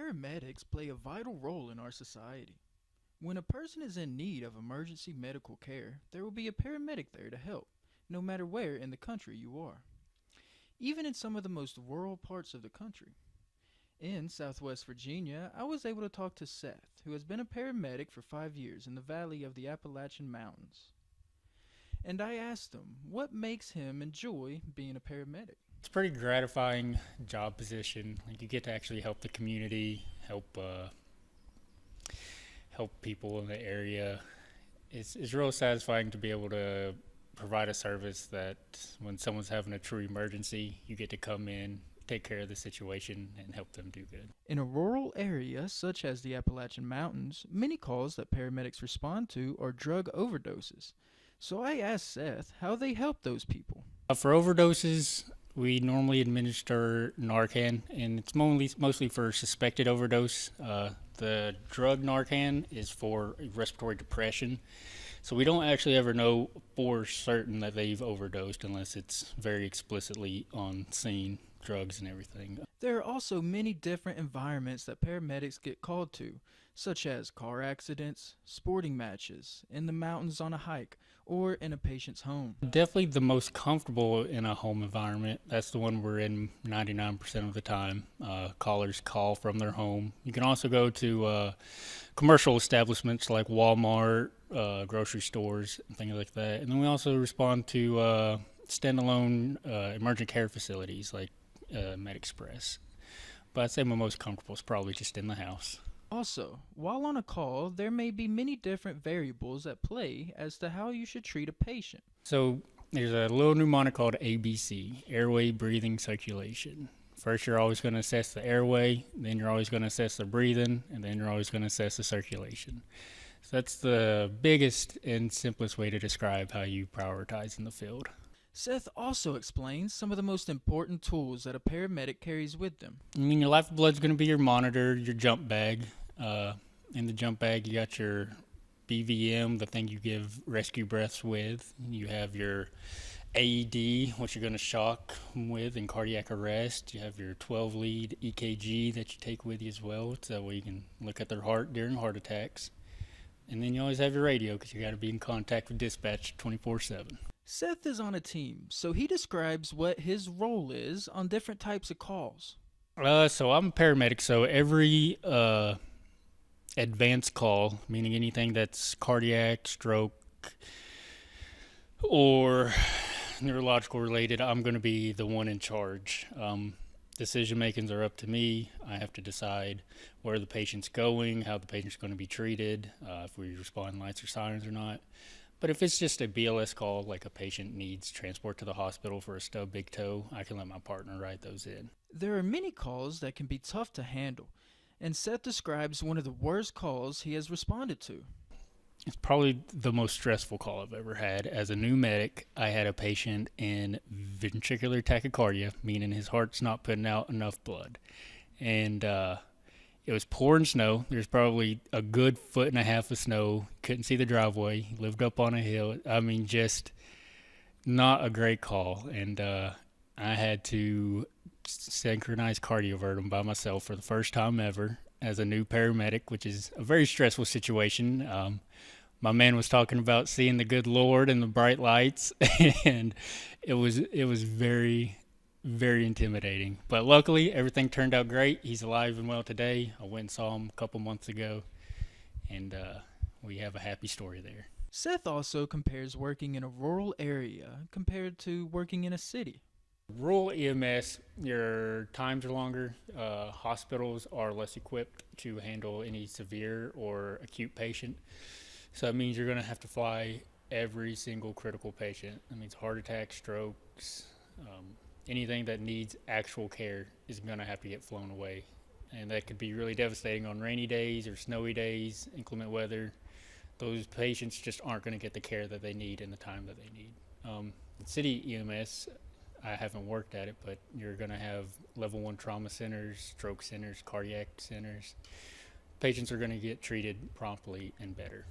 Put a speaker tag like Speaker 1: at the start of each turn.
Speaker 1: Paramedics play a vital role in our society. When a person is in need of emergency medical care, there will be a paramedic there to help, no matter where in the country you are. Even in some of the most rural parts of the country. In Southwest Virginia, I was able to talk to Seth, who has been a paramedic for 5 years in the valley of the Appalachian Mountains. And I asked him what makes him enjoy being a paramedic.
Speaker 2: It's a pretty gratifying job position. Like you get to actually help the community, help people in the area. It's real satisfying to be able to provide a service that when someone's having a true emergency, you get to come in, take care of the situation, and help them do good.
Speaker 1: In a rural area such as the Appalachian Mountains, many calls that paramedics respond to are drug overdoses. So I asked Seth how they help those people.
Speaker 2: For overdoses, we normally administer Narcan, and it's mostly for suspected overdose. The drug Narcan is for respiratory depression, so we don't actually ever know for certain that they've overdosed unless it's very explicitly on scene, drugs and everything.
Speaker 1: There are also many different environments that paramedics get called to, such as car accidents, sporting matches, in the mountains on a hike, or in a patient's home.
Speaker 2: Definitely the most comfortable in a home environment. That's the one we're in 99% of the time. Callers call from their home. You can also go to commercial establishments like Walmart, grocery stores, and things like that. And then we also respond to standalone emergent care facilities like MedExpress. But I'd say my most comfortable is probably just in the house.
Speaker 1: Also, while on a call, there may be many different variables at play as to how you should treat a patient.
Speaker 2: So there's a little mnemonic called ABC, airway, breathing, circulation. First, you're always going to assess the airway, then you're always going to assess the breathing, and then you're always going to assess the circulation. So that's the biggest and simplest way to describe how you prioritize in the field.
Speaker 1: Seth also explains some of the most important tools that a paramedic carries with them.
Speaker 2: I mean, your lifeblood's going to be your monitor, your jump bag. In the jump bag, you got your BVM, the thing you give rescue breaths with. You have your AED, what you're going to shock them with in cardiac arrest. You have your 12-lead EKG that you take with you as well, so that way you can look at their heart during heart attacks. And then you always have your radio because you got to be in contact with dispatch 24/7.
Speaker 1: Seth is on a team, so he describes what his role is on different types of calls.
Speaker 2: So I'm a paramedic, so every advanced call, meaning anything that's cardiac, stroke, or neurological related, I'm going to be the one in charge. Decision makings are up to me. I have to decide where the patient's going, how the patient's going to be treated, if we respond lights or sirens or not. But if it's just a BLS call, like a patient needs transport to the hospital for a stub big toe, I can let my partner write those in.
Speaker 1: There are many calls that can be tough to handle, and Seth describes one of the worst calls he has responded to.
Speaker 2: It's probably the most stressful call I've ever had. As a new medic, I had a patient in ventricular tachycardia, meaning his heart's not putting out enough blood. And it was pouring snow. There's probably a good 1.5 feet of snow. Couldn't see the driveway. He lived up on a hill. I mean, just not a great call. And I had to synchronize cardiovert him by myself for the first time ever as a new paramedic, which is a very stressful situation. My man was talking about seeing the good Lord and the bright lights, and it was very, very intimidating. But luckily, everything turned out great. He's alive and well today. I went and saw him a couple months ago, and we have a happy story there.
Speaker 1: Seth also compares working in a rural area compared to working in a city.
Speaker 2: Rural EMS, your times are longer. Hospitals are less equipped to handle any severe or acute patient. So that means you're going to have to fly every single critical patient. That means heart attacks, strokes, anything that needs actual care is going to have to get flown away. And that could be really devastating on rainy days or snowy days, inclement weather. Those patients just aren't going to get the care that they need in the time that they need. City EMS, I haven't worked at it, but you're going to have level 1 trauma centers, stroke centers, cardiac centers. Patients are going to get treated promptly and better.